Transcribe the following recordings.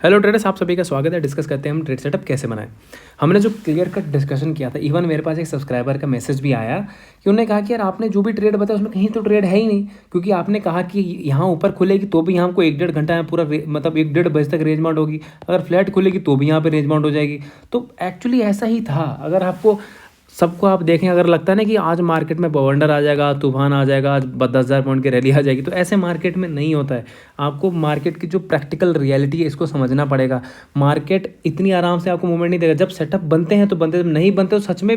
Hello traders, आप सभी का स्वागत है। डिस्कस करते हैं हम ट्रेड सेटअप कैसे बनाएं। हमने जो क्लियर कट डिस्कशन किया था, इवन मेरे पास एक सब्सक्राइबर का मैसेज भी आया कि उन्होंने कहा कि यार आपने जो भी ट्रेड बताया उसमें कहीं तो ट्रेड है ही नहीं, क्योंकि आपने कहा कि यहाँ ऊपर खुलेगी तो भी यहाँ हमको 1-1.5 घंटा है पूरा मतलब 1-1:30 बजे तक रेंज बाउंड होगी, अगर फ्लैट खुलेगी तो भी यहाँ पे रेंज बाउंड हो जाएगी। तो एक्चुअली ऐसा ही था। अगर आपको सबको आप देखें, अगर लगता है ना कि आज मार्केट में बवंडर आ जाएगा, तूफान आ जाएगा, आज 10,000 पॉइंट की रैली आ जाएगी, तो ऐसे मार्केट में नहीं होता है। आपको मार्केट की जो प्रैक्टिकल रियलिटी है इसको समझना पड़ेगा। मार्केट इतनी आराम से आपको मूवमेंट नहीं देगा। जब सेटअप बनते हैं तो बनते, जब नहीं बनते तो सच में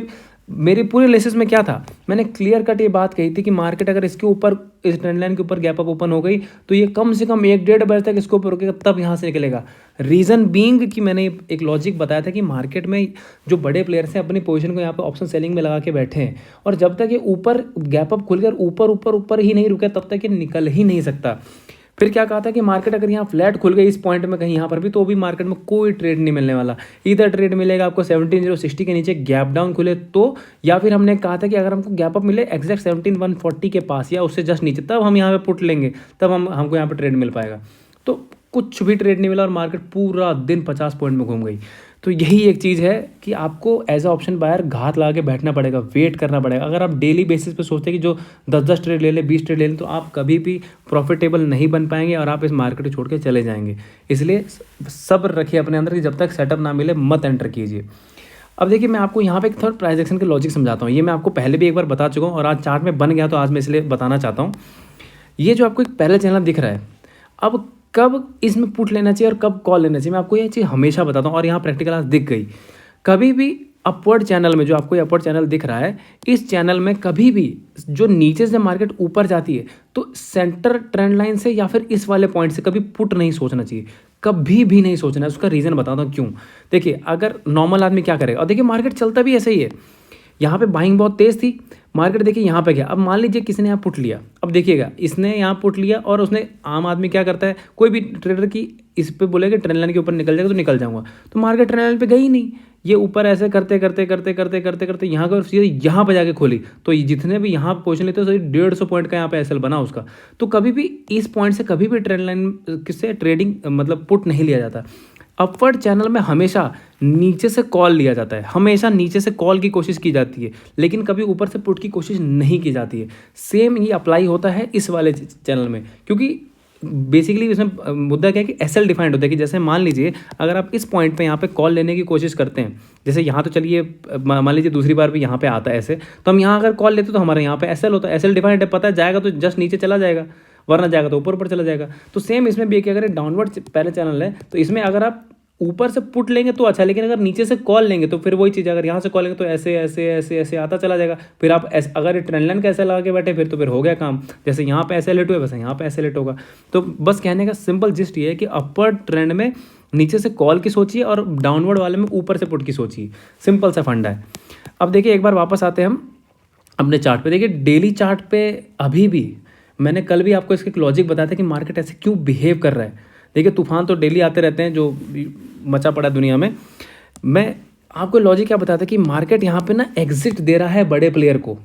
मेरी पूरी एनालिसिस में क्या था, मैंने क्लियर कट ये बात कही थी कि मार्केट अगर इसके ऊपर, इस ट्रेंड लाइन के ऊपर गैप अप ओपन हो गई तो ये कम से कम 1-1:30 बजे तक इसके ऊपर रुकेगा, तब यहाँ से निकलेगा। रीज़न बीइंग कि मैंने एक लॉजिक बताया था कि मार्केट में जो बड़े प्लेयर्स हैं अपनी पोजीशन को यहाँ पे ऑप्शन सेलिंग में लगा के बैठे हैं, और जब तक ये ऊपर गैप अप खुलकर ऊपर ऊपर ऊपर ही नहीं रुके तब तक ये निकल ही नहीं सकता। फिर क्या कहा था कि मार्केट अगर यहाँ फ्लैट खुल गई इस पॉइंट में कहीं यहाँ पर भी, तो भी मार्केट में कोई ट्रेड नहीं मिलने वाला। इधर ट्रेड मिलेगा आपको 17,060 के नीचे गैप डाउन खुले तो, या फिर हमने कहा था कि अगर हमको गैप अप मिले एग्जैक्ट 17,140 के पास या उससे जस्ट नीचे, तब हम यहाँ पे पुट लेंगे, तब हमको यहाँ पे ट्रेड मिल पाएगा। तो कुछ भी ट्रेड नहीं मिला और मार्केट पूरा दिन 50 पॉइंट में घूम गई। तो यही एक चीज़ है कि आपको एज अ ऑप्शन बायर घात लगा के बैठना पड़ेगा, वेट करना पड़ेगा। अगर आप डेली बेसिस पे सोचते हैं कि जो 10-10 ट्रेड ले लें, 20 ट्रेड ले लें, तो आप कभी भी प्रॉफिटेबल नहीं बन पाएंगे और आप इस मार्केट को छोड़ के चले जाएंगे। इसलिए सब्र रखिए अपने अंदर कि जब तक सेटअप ना मिले मत एंटर कीजिए। अब देखिए, मैं आपको यहाँ पे एक थोड़ा प्राइस एक्शन के लॉजिक समझाता हूँ। ये मैं आपको पहले भी एक बार बता चुका हूँ और आज चार्ट में बन गया तो आज मैं इसलिए बताना चाहता हूँ। ये जो आपको एक पहले चैनल दिख रहा है, अब कब इसमें पुट लेना चाहिए और कब कॉल लेना चाहिए, मैं आपको ये चीज़ हमेशा बताता हूँ। और यहाँ प्रैक्टिकल आज दिख गई। कभी भी अपवर्ड चैनल में, जो आपको अपवर्ड चैनल दिख रहा है, इस चैनल में कभी भी जो नीचे से मार्केट ऊपर जाती है तो सेंटर ट्रेंड लाइन से या फिर इस वाले पॉइंट से कभी पुट नहीं सोचना चाहिए, कभी भी नहीं सोचना है। उसका रीज़न बताता हूँ क्यों। देखिए, अगर नॉर्मल आदमी क्या करेगा, और देखिए मार्केट चलता भी ऐसे ही है। यहाँ पे बाइंग बहुत तेज़ थी, मार्केट देखिए यहाँ पे गया। अब मान लीजिए किसी ने यहाँ पुट लिया, अब देखिएगा इसने यहाँ पुट लिया और उसने, आम आदमी क्या करता है, कोई भी ट्रेडर की इस पे बोलेगा ट्रेंड लाइन के ऊपर निकल जाएगा तो निकल जाऊंगा, तो मार्केट ट्रेंड लाइन पे गई नहीं। ये ऊपर ऐसे करते करते करते करते करते करते यहाँ का सीधे यहाँ पे जाके खोली, तो ये जितने भी यहाँ पोजीशन लेते हैं 150 पॉइंट का यहाँ पे एसएल बना उसका। तो कभी भी इस पॉइंट से कभी भी ट्रेंड लाइन किससे ट्रेडिंग मतलब पुट नहीं लिया जाता। अपवर्ड चैनल में हमेशा नीचे से कॉल लिया जाता है, हमेशा नीचे से कॉल की कोशिश की जाती है, लेकिन कभी ऊपर से पुट की कोशिश नहीं की जाती है। सेम ये अप्लाई होता है इस वाले चैनल में, क्योंकि बेसिकली इसमें मुद्दा क्या है कि एसएल डिफाइंड होता है कि जैसे मान लीजिए अगर आप इस पॉइंट पे यहाँ पे कॉल लेने की कोशिश करते हैं, जैसे यहाँ तो चलिए मान लीजिए दूसरी बार भी यहाँ पे आता है ऐसे, तो हम यहाँ अगर कॉल लेते तो हमारे यहाँ पे एसएल होता है। एसएल डिफाइंड है, पता है जाएगा तो जस्ट नीचे चला जाएगा, वरना जाएगा तो ऊपर ऊपर चला जाएगा। तो सेम इसमें भी, कि अगर डाउनवर्ड पहले चैनल है तो इसमें अगर आप ऊपर से पुट लेंगे तो अच्छा, लेकिन अगर नीचे से कॉल लेंगे तो फिर वही चीज़, अगर यहाँ से कॉल लेंगे तो ऐसे ऐसे ऐसे ऐसे आता चला जाएगा। फिर आप अगर ट्रेंड लाइन का ऐसे लगा के बैठे फिर तो फिर हो गया काम। जैसे यहाँ पे ऐसे लेट हुआ वैसे यहाँ पे ऐसे लेट होगा। तो बस कहने का सिंपल जिस्ट ये है कि अपर ट्रेंड में नीचे से कॉल की सोचिए और डाउनवर्ड वाले में ऊपर से पुट की सोचिए। सिंपल सा फंडा है। अब देखिए, एक बार वापस आते हैं हम अपने चार्ट पे। देखिए डेली चार्ट पे अभी भी, मैंने कल भी आपको इसके लॉजिक बताया था कि मार्केट ऐसे क्यों बिहेव कर रहा है। देखिए तूफान तो डेली आते रहते हैं जो मचा पड़ा दुनिया में। मैं आपको लॉजिक क्या बताता कि मार्केट यहाँ पे ना एग्जिट दे रहा है, बड़े प्लेयर को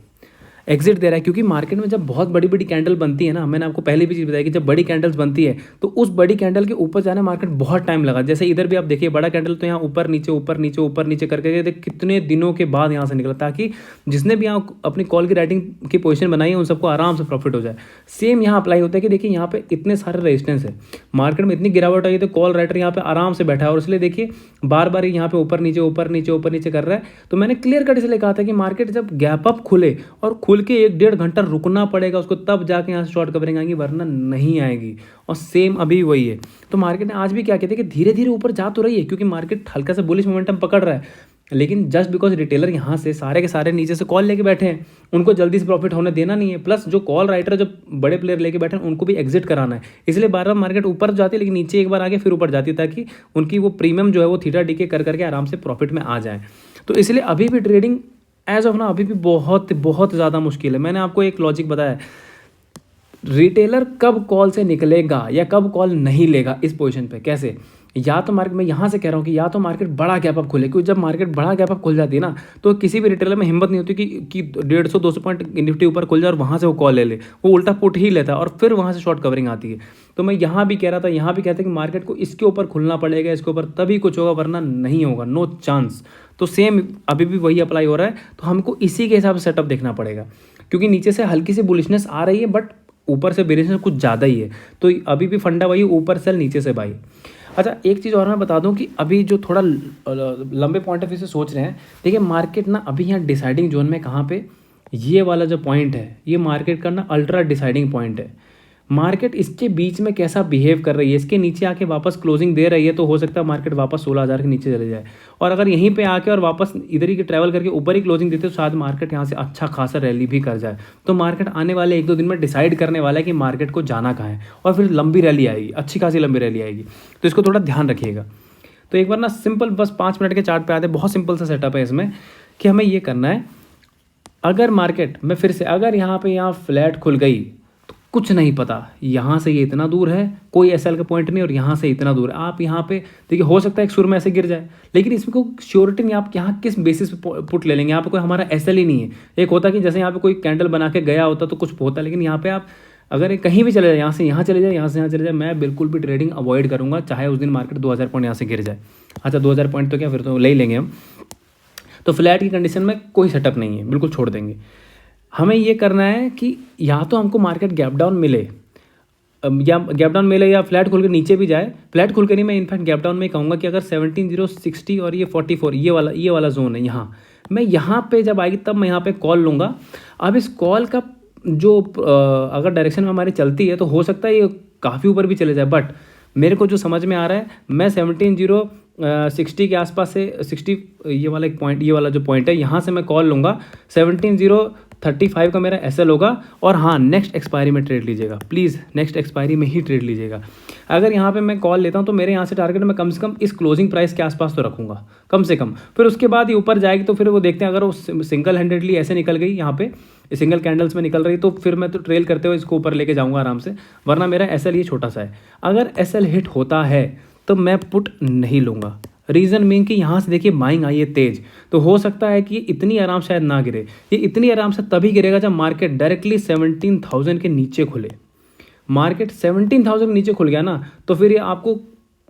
एग्जिट दे रहा है, क्योंकि मार्केट में जब बहुत बड़ी बड़ी कैंडल बनती है ना, मैंने आपको पहले भी चीज़ बताई कि जब बड़ी कैंडल्स बनती है तो उस बड़ी कैंडल के ऊपर जाने मार्केट बहुत टाइम लगा। जैसे इधर भी आप देखिए, बड़ा कैंडल तो यहाँ ऊपर नीचे ऊपर नीचे ऊपर नीचे करके कितने दिनों के बाद यहाँ से निकला, ताकि जिसने भी यहाँ अपनी कॉल की राइटिंग की पोजीशन बनाई है उन सबको आराम से प्रॉफिट हो जाए। सेम यहाँ अप्लाई होता है कि देखिए यहाँ पे इतने सारे रेजिस्टेंस है, मार्केट में इतनी गिरावट आई है, तो कॉल राइटर यहाँ पे आराम से बैठा है और इसलिए देखिए बार बार यहाँ पे ऊपर नीचे ऊपर नीचे ऊपर नीचे कर रहा है। तो मैंने क्लियर कट इसलिए कहा था कि मार्केट जब गैप अप खुले और खुल के 1-1.5 घंटा रुकना पड़ेगा उसको, तब जाके यहाँ से शॉर्ट कवरिंग आएगी, वरना नहीं आएगी। और सेम अभी वही है। तो मार्केट ने आज भी क्या कहते हैं कि धीरे धीरे ऊपर जा तो रही है, क्योंकि मार्केट हल्का सा बुलिश मोमेंटम पकड़ रहा है, लेकिन जस्ट बिकॉज रिटेलर यहाँ से सारे के सारे नीचे से कॉल लेके बैठे हैं, उनको जल्दी से प्रॉफिट होने देना नहीं है। प्लस जो कॉल राइटर, जो बड़े प्लेयर लेके बैठे हैं, उनको भी एग्जिट कराना है। इसलिए बार बार मार्केट ऊपर जाती है, लेकिन नीचे एक बार आगे फिर ऊपर जाती है, ताकि उनकी वो प्रीमियम जो है वो थीटा डीके कर करके आराम से प्रॉफिट में आ जाए। तो इसलिए अभी भी ट्रेडिंग एज ऑफ ना अभी भी बहुत बहुत ज़्यादा मुश्किल है। मैंने आपको एक लॉजिक बताया, रिटेलर कब कॉल से निकलेगा या कब कॉल नहीं लेगा इस पोजीशन पे, कैसे। या तो मार्केट, मैं यहाँ से कह रहा हूँ कि या तो मार्केट बड़ा गैप अप खुले, क्योंकि जब मार्केट बड़ा गैप अप खुल जाती है ना, तो किसी भी रिटेलर में हिम्मत नहीं होती कि 150-200 पॉइंट निफ्टी ऊपर खुल जाए और वहाँ से वो कॉल ले ले। वो उल्टा पुट ही लेता है और फिर वहाँ से शॉर्ट कवरिंग आती है। तो मैं यहाँ भी कह रहा था, यहाँ भी कहते हैं कि मार्केट को इसके ऊपर खुलना पड़ेगा, इसके ऊपर तभी कुछ होगा, वरना नहीं होगा, नो चांस। तो सेम अभी भी वही अप्लाई हो रहा है। तो हमको इसी के हिसाब से सेटअप देखना पड़ेगा, क्योंकि नीचे से हल्की सी बुलिशनेस आ रही है, बट ऊपर से बेरिशनेस कुछ ज़्यादा ही है। तो अभी भी फंडा वही, ऊपर सेल नीचे से बाई। अच्छा, एक चीज़ और मैं बता दूं कि अभी जो थोड़ा लंबे पॉइंट ऑफ व्यू से सोच रहे हैं, देखिए मार्केट ना अभी यहाँ डिसाइडिंग जोन में कहाँ पे, ये वाला जो पॉइंट है, ये मार्केट का ना अल्ट्रा डिसाइडिंग पॉइंट है। मार्केट इसके बीच में कैसा बिहेव कर रही है, इसके नीचे आके वापस क्लोजिंग दे रही है, तो हो सकता है मार्केट वापस 16,000 के नीचे चले जाए। और अगर यहीं पे आके और वापस इधर ही के ट्रैवल करके ऊपर ही क्लोजिंग देते तो शायद मार्केट यहाँ से अच्छा खासा रैली भी कर जाए। तो मार्केट आने वाले 1-2 दिन में डिसाइड करने वाला है कि मार्केट को जाना कहाँ है, और फिर लंबी रैली आएगी, अच्छी खासी लंबी रैली आएगी। तो इसको थोड़ा ध्यान रखिएगा। तो एक बार ना सिंपल बस 5 मिनट के चार्ट पे आते हैं, बहुत सिंपल सा सेटअप है इसमें कि हमें ये करना है, अगर मार्केट में फिर से अगर यहाँ पे यहाँ फ्लैट खुल गई, कुछ नहीं पता, यहाँ से ये इतना दूर है, कोई एसएल का पॉइंट नहीं, और यहाँ से इतना दूर है। आप यहाँ पे देखिए, हो सकता है एक सुर में ऐसे गिर जाए, लेकिन इसमें कोई श्योरिटी नहीं आप यहाँ किस बेसिस पे पुट ले लेंगे। यहाँ पे कोई हमारा एसएल ही नहीं है। एक होता कि जैसे यहाँ पे कोई कैंडल बना के गया होता तो कुछ होता, लेकिन यहाँ पे आप अगर कहीं भी चले जाए, यहाँ से यहाँ चले जाए, यहाँ से यहाँ चले जाए, मैं बिल्कुल भी ट्रेडिंग अवॉइड करूँगा, चाहे उस दिन मार्केट 2000 पॉइंट यहाँ से गिर जाए। अच्छा, 2000 पॉइंट तो क्या, फिर तो ले ही लेंगे हम। तो फ्लैट की कंडीशन में कोई सेटअप नहीं है, बिल्कुल छोड़ देंगे। हमें ये करना है कि या तो हमको मार्केट गैप डाउन मिले, या गैप डाउन मिले, या फ्लैट खुल के नीचे भी जाए। फ्लैट खुल के नहीं, मैं इनफैक्ट गैप डाउन में कहूँगा कि अगर 17,060 और ये 44 ये वाला जोन है, यहाँ मैं यहाँ पे जब आएगी तब मैं यहाँ पे कॉल लूँगा। अब इस कॉल का जो अगर डायरेक्शन में हमारी चलती है तो हो सकता है ये काफ़ी ऊपर भी चले जाए, बट मेरे को जो समझ में आ रहा है, मैं 17,060 के आसपास से 60 ये वाला एक पॉइंट, ये वाला जो पॉइंट है, यहाँ से मैं कॉल लूँगा। 17,035 का मेरा एसएल होगा। और हाँ, नेक्स्ट एक्सपायरी में ट्रेड लीजिएगा प्लीज़, नेक्स्ट एक्सपायरी में ही ट्रेड लीजिएगा। अगर यहाँ पे मैं कॉल लेता हूँ तो मेरे यहाँ से टारगेट मैं कम से कम इस क्लोजिंग प्राइस के आसपास तो रखूँगा कम से कम। फिर उसके बाद ये ऊपर जाएगी तो फिर वो देखते हैं, अगर वो सिंगल हैंडेडली ऐसे निकल गई, यहाँ पे सिंगल कैंडल्स में निकल रही, तो फिर मैं तो ट्रेल करते हुए इसको ऊपर लेके जाऊँगा आराम से, वरना मेरा एसएल ये छोटा सा है। अगर एसएल हिट होता है तो मैं पुट नहीं लूँगा। रीज़न मीन कि यहाँ से देखिए बाइंग आई है तेज, तो हो सकता है कि इतनी आराम शायद ना गिरे। ये इतनी आराम से तभी गिरेगा जब मार्केट डायरेक्टली 17,000 के नीचे खुले। मार्केट 17,000 के नीचे खुल गया ना, तो फिर ये आपको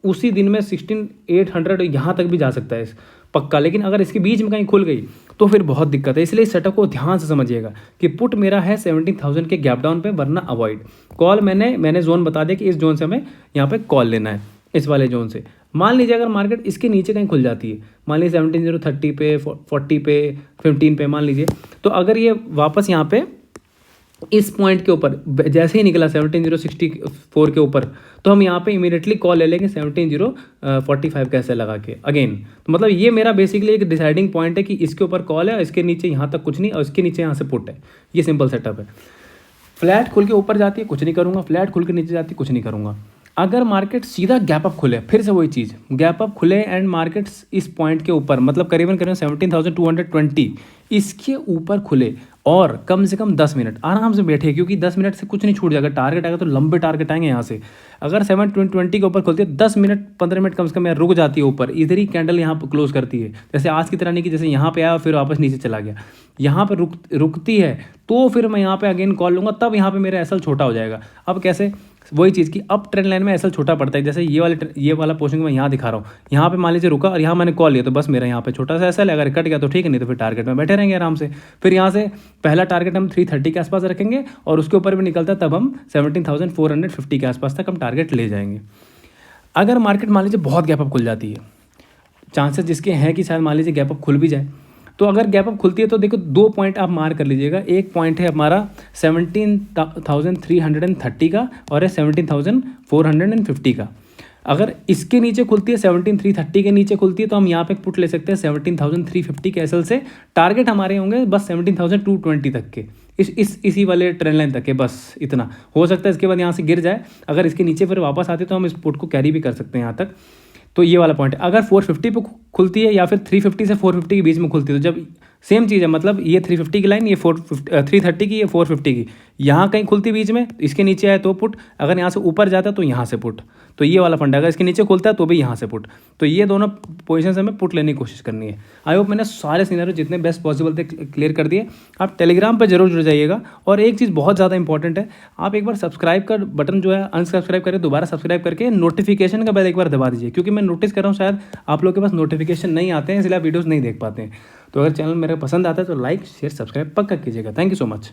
उसी दिन में 16,800 यहाँ तक भी जा सकता है पक्का। लेकिन अगर इसके बीच में कहीं खुल गई तो फिर बहुत दिक्कत है। इसलिए इस सेटअप को ध्यान से समझिएगा कि पुट मेरा है 17,000 के गैप डाउन पे, वरना अवॉइड। कॉल मैंने जोन बता दिया कि इस जोन से हमें यहाँ पे कॉल लेना है, इस वाले जोन से। मान लीजिए अगर मार्केट इसके नीचे कहीं खुल जाती है, मान लीजिए 17,030 पे, 40 पे, 15 पे मान लीजिए, तो अगर ये वापस यहाँ पे इस पॉइंट के ऊपर जैसे ही निकला 17,064 के ऊपर, तो हम यहाँ पे इमीडिएटली कॉल ले लेंगे 17,045 कैसे लगा के अगेन। तो मतलब ये मेरा बेसिकली एक डिसाइडिंग पॉइंट है कि इसके ऊपर कॉल है, इसके नीचे यहाँ तक कुछ नहीं, और इसके नीचे यहाँ से पुट है। ये सिंपल सेटअप है। फ्लैट खुल के ऊपर जाती है कुछ नहीं करूँगा, फ्लैट खुल के नीचे जाती है कुछ नहीं करूँगा। अगर मार्केट सीधा गैप अप खुले, फिर से वही चीज़, गैप अप खुले एंड मार्केट इस पॉइंट के ऊपर, मतलब करीबन 17,220 इसके ऊपर खुले, और कम से कम 10 मिनट आराम से बैठे, क्योंकि 10 मिनट से कुछ नहीं छूट जाएगा। टारगेट आएगा तो लंबे टारगेट आएंगे यहाँ से। अगर 720 के ऊपर खुलती है, 10 मिनट 15 मिनट कम से कम यहाँ रुक जाती है ऊपर, इधर ही कैंडल यहाँ पर क्लोज करती है। जैसे आज की तरह नहीं कि जैसे यहाँ पे आया फिर वापस नीचे चला गया, यहाँ पर रुकती है, तो फिर मैं यहाँ पे अगेन कॉल लूँगा, तब यहाँ पे मेरा एसएल छोटा हो जाएगा। अब कैसे, वही चीज़ कि अब ट्रेंड लाइन में एसएल छोटा पड़ता है। जैसे ये वाला पोर्शन मैं यहाँ दिखा रहा हूँ, यहाँ पे मान लीजिए रुका और यहाँ मैंने कॉल लिया, तो बस मेरा यहाँ पे छोटा सा एसएल है। अगर कट गया तो ठीक है, नहीं तो फिर टारगेट में बैठे रहेंगे आराम से। फिर यहाँ से पहला टारगेट हम 330 के आसपास रखेंगे, और उसके ऊपर भी निकलता है तब हम 17,450 के आसपास तक हम टारगेट ले जाएंगे। अगर मार्केट मान लीजिए बहुत गैप अप खुल जाती है, चांसेस जिसके हैं कि शायद मान लीजिए गैप अप खुल भी जाए, तो अगर गैप अप खुलती है तो देखो 2 पॉइंट आप मार्क कर लीजिएगा। एक पॉइंट है हमारा 17,330 का, और है 17,450 का। अगर इसके नीचे खुलती है, 17,330 के नीचे खुलती है, तो हम यहाँ पे पुट ले सकते हैं 17,350 के एसएल से। टारगेट हमारे होंगे बस 17,220 तक के, इसी वाले ट्रेंड लाइन तक के, बस इतना हो सकता है। इसके बाद यहाँ से गिर जाए, अगर इसके नीचे फिर वापस आते तो हम इस पुट को कैरी भी कर सकते हैं यहाँ तक। तो ये वाला पॉइंट है। अगर 450 पे खुलती है या फिर 350 से 450 के बीच में खुलती है, तो जब सेम चीज़ है, मतलब ये 350 की लाइन, ये 330 की, ये 450 की, यहाँ कहीं खुलती बीच में, इसके नीचे आए तो पुट, अगर यहाँ से ऊपर जाता है तो यहाँ से पुट। तो ये वाला फंडा, अगर इसके नीचे खुलता है तो भी यहाँ से पुट। तो ये दोनों पोजीशन से हमें पुट लेने की कोशिश करनी है। आई होप मैंने सारे सिनेरियो जितने बेस्ट पॉसिबल थे क्लियर कर दिए। आप टेलीग्राम पर जरूर जुड़ जाइएगा। और एक चीज़ बहुत ज़्यादा इंपॉर्टेंट है, आप एक बार सब्सक्राइब का बटन जो है अनसब्सक्राइब करके दोबारा सब्सक्राइब करके नोटिफिकेशन का बेल एक बार दबा दीजिए, क्योंकि मैं नोटिस कर रहा हूँ शायद आप लोग के पास नोटिफिकेशन नहीं आते हैं, इसलिए आप वीडियोज़ नहीं देख पाते हैं। तो अगर चैनल मेरा पसंद आता है तो लाइक शेयर सब्सक्राइब पक्का कीजिएगा। Thank you so much.